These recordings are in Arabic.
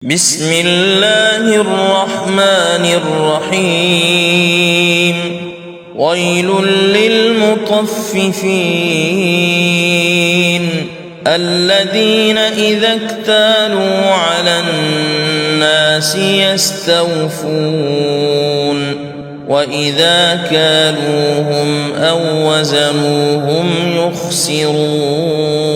بسم الله الرحمن الرحيم ويل للمطففين الذين إذا اكتالوا على الناس يستوفون وإذا كالوهم أو وزنوهم يخسرون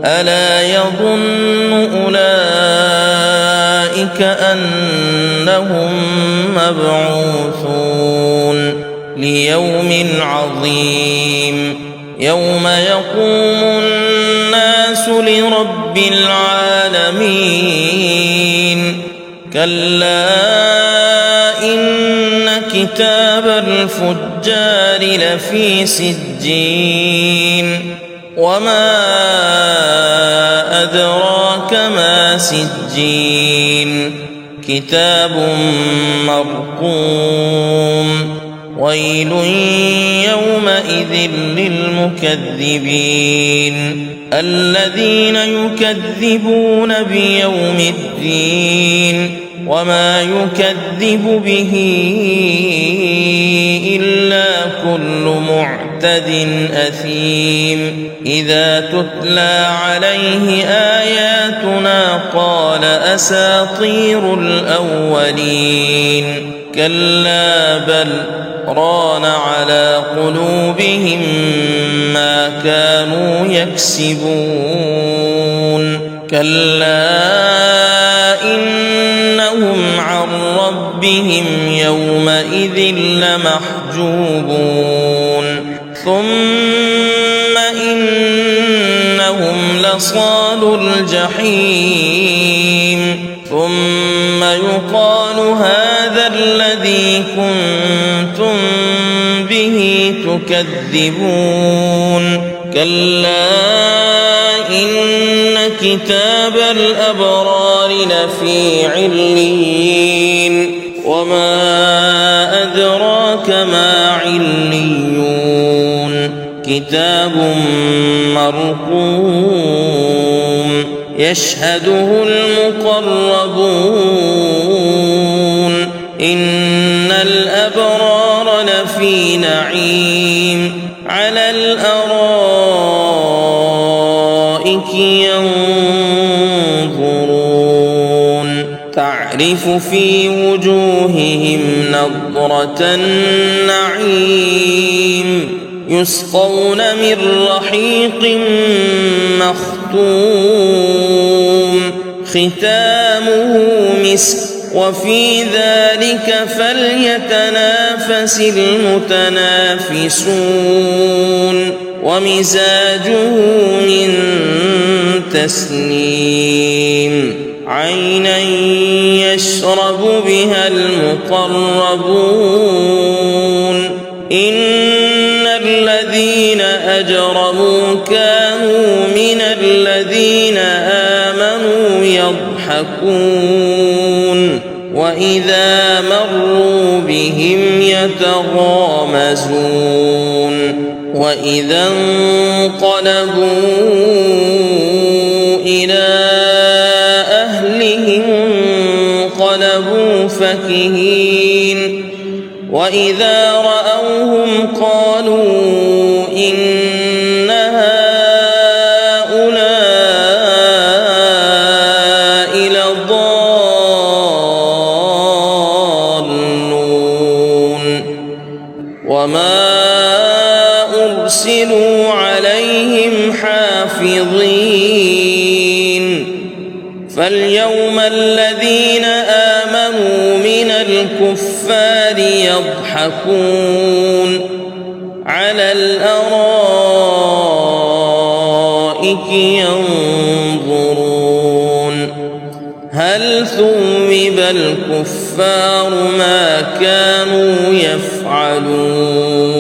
ألا يظن أولئك أنهم مبعوثون ليوم عظيم يوم يقوم الناس لرب العالمين كلا إن كتاب الفجار لفي سجين وما أدراك ما سجين كتاب مرقوم ويل يومئذ للمكذبين الذين يكذبون بيوم الدين وما يكذب به إلا كل معتد أثيم إذا تتلى عليه آياتنا قال أساطير الأولين كلا بل ران على قلوبهم ما كانوا يكسبون كلا إنهم عن ربهم يومئذ لمحجوبون ثم إنهم لصالو الجحيم ثم يقال هذا الذي كنتم به تكذبون كلا إن كتاب الأبرار لفي عليين وما أدراك ما عليون كتاب مرقوم يشهده المقربون إن الأبرار لفي نعيم على الأرائك ينظرون تعرف في وجوههم نضرة النعيم يسقون من رحيق مختوم ختامه مسك وفي ذلك فليتنافس المتنافسون ومزاجه من تسنيم عينا يشرب بها المقربون إن الذين أجرموا كانوا من الذين آمنوا يضحكون وإذا مروا بهم يتغامزون وإذا انقلبوا إلى أهلهم انقلبوا فكهين وإذا رأوهم قالوا إن هؤلاء لضالون وما أرسلوا عليهم حافظين فاليوم الذين آمنوا من الكفار يضحكون على الأرائك ينظرون هل ثوب الكفار ما كانوا يفعلون